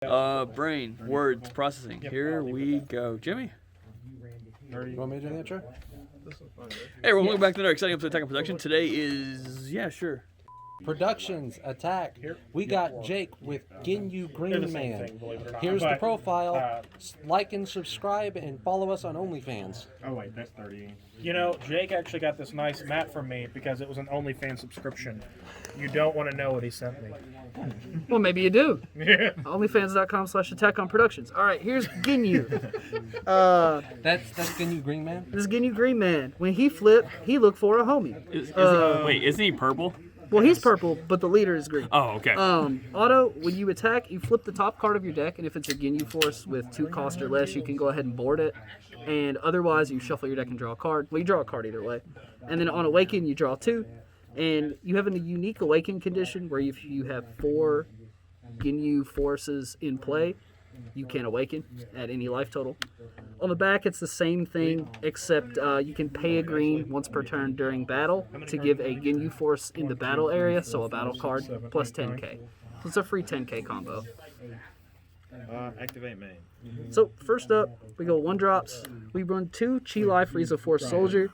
Brain, words, processing. Here we go. Jimmy? You want me to do the intro? Hey, we're welcome back to another exciting episode of Attack on Production. Today is, sure. Productions Attack. We got Jake with Ginyu Green Man. Here's the profile. Like and subscribe and follow us on OnlyFans. Oh wait, that's 30. You know, Jake actually got this nice mat from me because it was an OnlyFans subscription. You don't want to know what he sent me. Well, maybe you do. OnlyFans.com/AttackOnProductions. All right, here's Ginyu. That's Ginyu Green Man? This is Ginyu Green Man. When he flipped, he looked for a homie. Wait, isn't he purple? Well, he's purple, but the leader is green. Oh, okay. Auto, when you attack, you flip the top card of your deck, and if it's a Ginyu Force with 2 cost or less, you can go ahead and board it. And otherwise, you shuffle your deck and draw a card. Well, you draw a card either way. And then on Awaken, you draw 2. And you have a unique Awaken condition where if you have 4 Ginyu Forces in play, you can Awaken at any life total. On the back, it's the same thing, except you can pay a green once per turn during battle to give a Ginyu Force in the battle area, so a battle card, plus 10k. So it's a free 10k combo. Activate main. So first up, we go 1-drops. We run 2 Chi Life Frieza Force Soldier.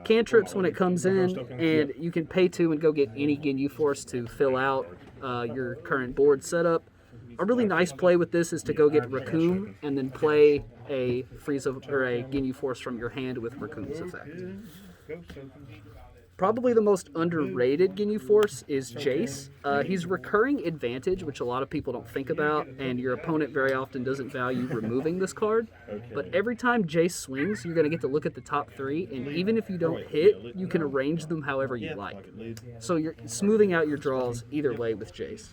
Cantrips when it comes in, and you can pay 2 and go get any Ginyu Force to fill out your current board setup. A really nice play with this is to go get Raccoon and then play a Frieza or a Ginyu Force from your hand with Raccoon's effect. Probably the most underrated Ginyu Force is Jace. He's recurring advantage, which a lot of people don't think about, and your opponent very often doesn't value removing this card. But every time Jace swings, you're going to get to look at the top 3, and even if you don't hit, you can arrange them however you like. So you're smoothing out your draws either way with Jace.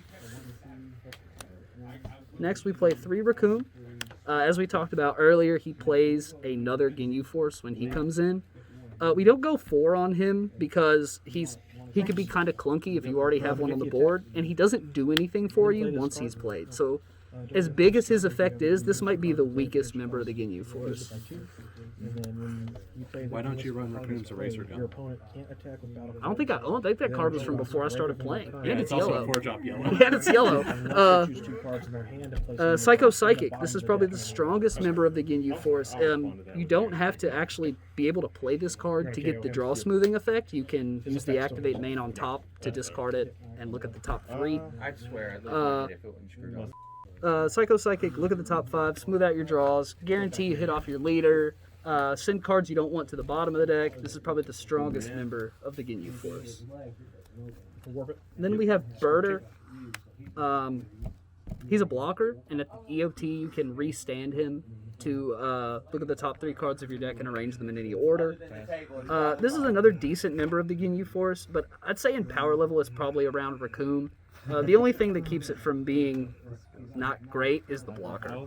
Next, we play 3 Raccoon. As we talked about earlier, he plays another Ginyu Force when he comes in. We don't go 4 on him because he could be kind of clunky if you already have one on the board, and he doesn't do anything for you once he's played. So, as big as his effect is, this might be the weakest member of the Ginyu Force. Why don't you run Raccoon's Eraser Gun? I don't think that card was from before I started playing. And it's also yellow. a 4-drop yellow. And it's yellow. Psycho Psychic. This is probably the strongest member of the Ginyu Force. You don't have to actually be able to play this card to get the draw smoothing effect. You can use the activate main on top to discard it and look at the top 3. I swear, I looked at it if it wasn't screwed up. Psycho Psychic, look at the top 5, smooth out your draws, guarantee you hit off your leader, send cards you don't want to the bottom of the deck. This is probably the strongest member of the Ginyu Force. Then we have Birder. He's a blocker, and at the EOT you can restand him to look at the top 3 cards of your deck and arrange them in any order. This is another decent member of the Ginyu Force, but I'd say in power level it's probably around Raccoon. The only thing that keeps it from being not great is the blocker.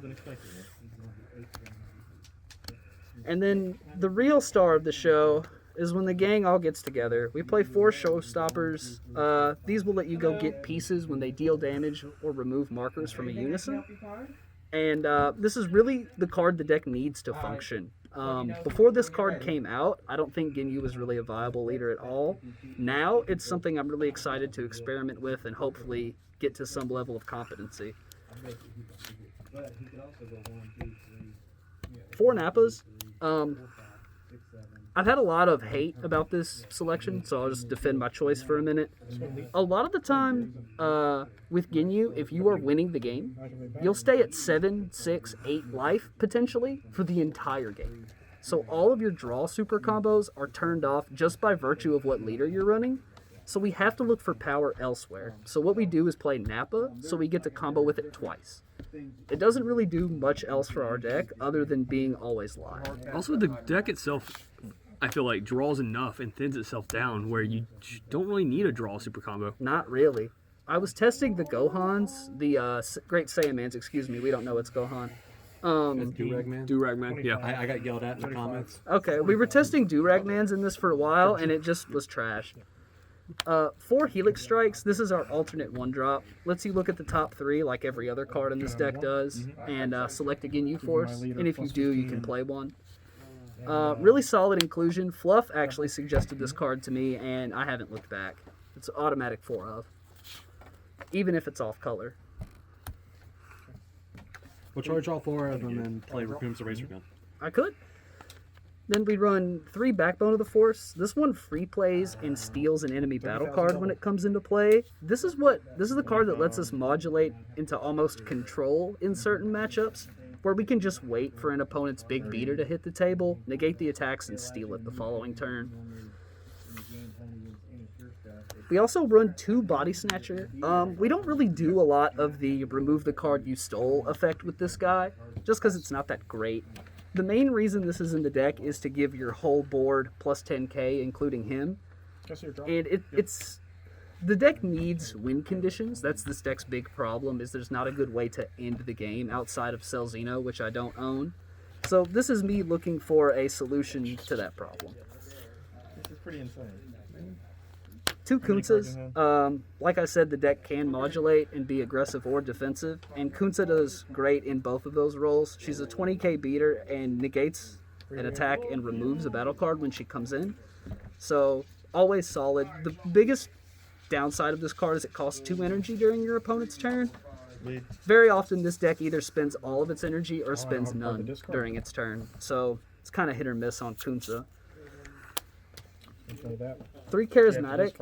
And then the real star of the show is when the gang all gets together. We play 4 showstoppers. These will let you go get pieces when they deal damage or remove markers from a unison. And this is really the card the deck needs to function. Before this card came out, I don't think Ginyu was really a viable leader at all. Now, it's something I'm really excited to experiment with and hopefully get to some level of competency. 4 Nappas. I've had a lot of hate about this selection, so I'll just defend my choice for a minute. A lot of the time with Ginyu, if you are winning the game, you'll stay at 7, 6, 8 life, potentially, for the entire game. So all of your draw super combos are turned off just by virtue of what leader you're running. So we have to look for power elsewhere. So what we do is play Nappa, so we get to combo with it twice. It doesn't really do much else for our deck other than being always live. Also, the deck itself, I feel like, draws enough and thins itself down where you don't really need a draw super combo. Not really. I was testing the Gohans, the Great Saiyamans, excuse me, we don't know it's Gohan. Durag Man? Durag Man, yeah. I got yelled at in the comments. Okay, we were testing Durag Mans in this for a while, and it just was trash. 4 Helix Strikes, this is our alternate 1-drop. Lets you look at the top 3 like every other card in this deck does, and select a Ginyu Force, and if you do, you can play one. Really solid inclusion. Fluff actually suggested this card to me, and I haven't looked back. It's automatic 4 of, even if it's off color. We'll charge all 4 of them and play Raccoon's Eraser Gun. I could. Then we run 3 Backbone of the Force. This one free plays and steals an enemy battle card when it comes into play. This is the card that lets us modulate into almost control in certain matchups, where we can just wait for an opponent's big beater to hit the table, negate the attacks, and steal it the following turn. We also run 2 Body Snatcher. We don't really do a lot of the remove the card you stole effect with this guy, just because it's not that great. The main reason this is in the deck is to give your whole board plus 10k, including him. And it's the deck needs win conditions. That's this deck's big problem, is there's not a good way to end the game outside of Selzino, which I don't own. So this is me looking for a solution to that problem. This is pretty insane. 2 Kunzas. Like I said, the deck can modulate and be aggressive or defensive, and Kunza does great in both of those roles. She's a 20k beater and negates an attack and removes a battle card when she comes in. So, always solid. The biggest downside of this card is it costs 2 energy during your opponent's turn. Very often this deck either spends all of its energy or spends none during its turn. So, it's kind of hit or miss on Kunza. 3 Charismatic.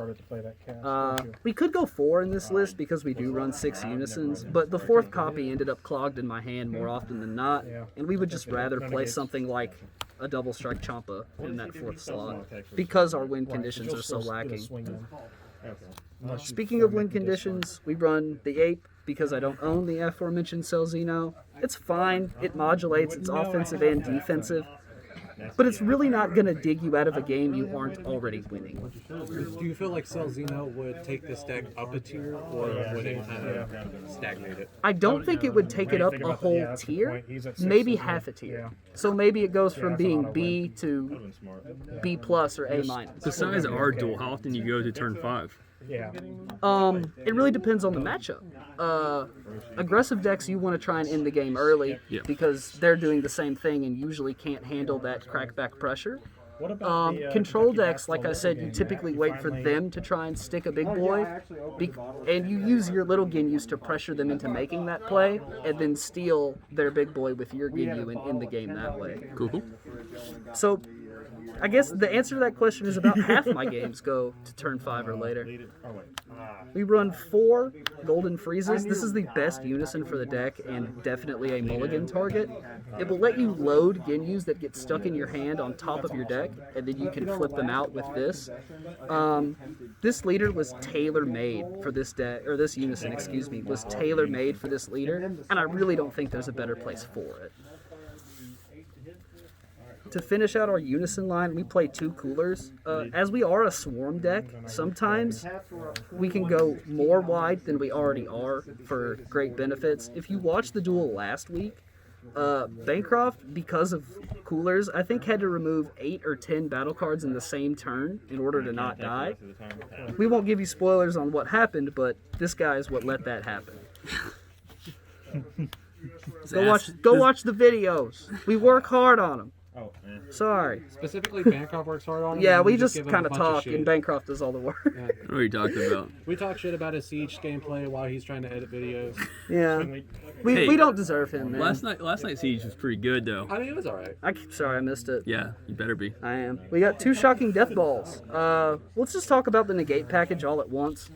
We could go 4 in this list because we do run 6 Unisons, but the 4th copy ended up clogged in my hand more often than not, and we would just rather play something like a Double Strike Champa in that 4th slot because our win conditions are so lacking. Speaking of win conditions, we run the Ape because I don't own the aforementioned Selzino. It's fine, it modulates, it's offensive and defensive. But it's really not going to dig you out of a game you aren't already winning. Do you feel like Selzino would take this deck up a tier, or would it kind of stagnate it? I don't think it would take it up a whole tier, maybe half a tier. So maybe it goes from being B to B plus or A minus. Besides our duel, how often you go to turn 5? Yeah. It really depends on the matchup. Aggressive decks, you want to try and end the game early because they're doing the same thing and usually can't handle that crackback pressure. Control decks, like I said, you typically wait for them to try and stick a big boy, and you use your little Ginyus to pressure them into making that play, and then steal their big boy with your Ginyu and end the game that way. Cool. So, I guess the answer to that question is about half my games go to turn 5 or later. We run 4 Golden Freezes. This is the best unison for the deck and definitely a mulligan target. It will let you load Ginyus that get stuck in your hand on top of your deck, and then you can flip them out with this. This leader was tailor-made for this deck, or this unison, excuse me, was tailor-made for this leader, and I really don't think there's a better place for it. To finish out our Unison line, we play 2 Coolers. As we are a Swarm deck, sometimes we can go more wide than we already are for great benefits. If you watched the duel last week, Bancroft, because of Coolers, I think had to remove 8 or 10 battle cards in the same turn in order to not die. We won't give you spoilers on what happened, but this guy is what let that happen. Go watch the videos. We work hard on them. Oh, man. Sorry. Specifically, Bancroft works hard on it. Yeah, we just kind of talk, and Bancroft does all the work. Yeah. What are you talking about? We talk shit about his Siege gameplay while he's trying to edit videos. Yeah. Hey, We don't deserve him, man. Last night's Siege was pretty good, though. I mean, it was alright. Sorry, I missed it. Yeah, you better be. I am. We got 2 Shocking Death Balls. Let's just talk about the negate package all at once,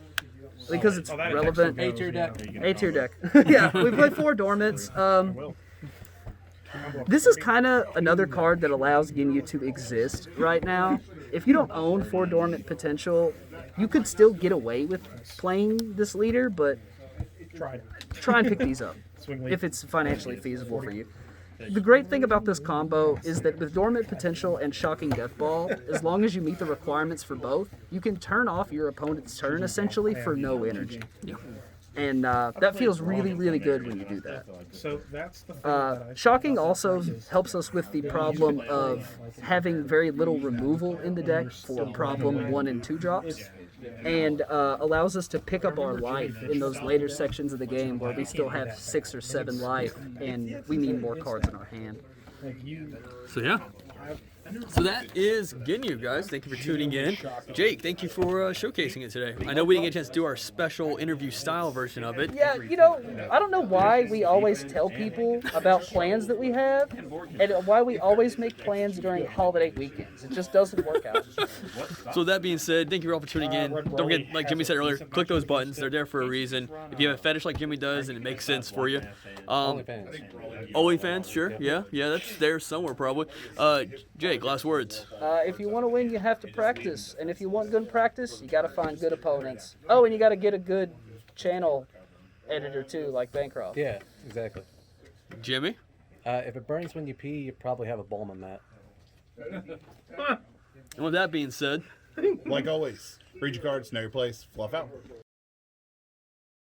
because it's relevant. A-tier deck. A-tier deck. Yeah, we play 4 Dormants. This is kind of another card that allows Ginyu to exist right now. If you don't own 4 Dormant Potential, you could still get away with playing this leader, but try and pick these up if it's financially feasible for you. The great thing about this combo is that with Dormant Potential and Shocking Death Ball, as long as you meet the requirements for both, you can turn off your opponent's turn essentially for no energy. Yeah. And that feels really, really good when you do that. So that's the Shocking also helps us with the problem of having very little removal in the deck for problem 1 and 2 drops, and allows us to pick up our life in those later sections of the game where we still have 6 or 7 life and we need more cards in our hand. So yeah, So that is Ginyu, guys. Thank you for tuning in. Jake, thank you for showcasing it today. I know we didn't get a chance to do our special interview style version of it. Yeah, you know, I don't know why we always tell people about plans that we have, and why we always make plans during holiday weekends. It just doesn't work out. So that being said, thank you all for tuning in. Don't forget, like Jimmy said earlier, click those buttons. They're there for a reason. If you have a fetish like Jimmy does and it makes sense for you. OnlyFans, sure. Yeah, that's there somewhere probably. Jake, last words. If you want to win, you have to practice, and if you want good practice, you got to find good opponents. Oh, and you got to get a good channel editor too, like Bancroft. Yeah, exactly. Jimmy? If it burns when you pee, you probably have a Bowman mat. And with that being said, Like always, read your cards, know your place, fluff out.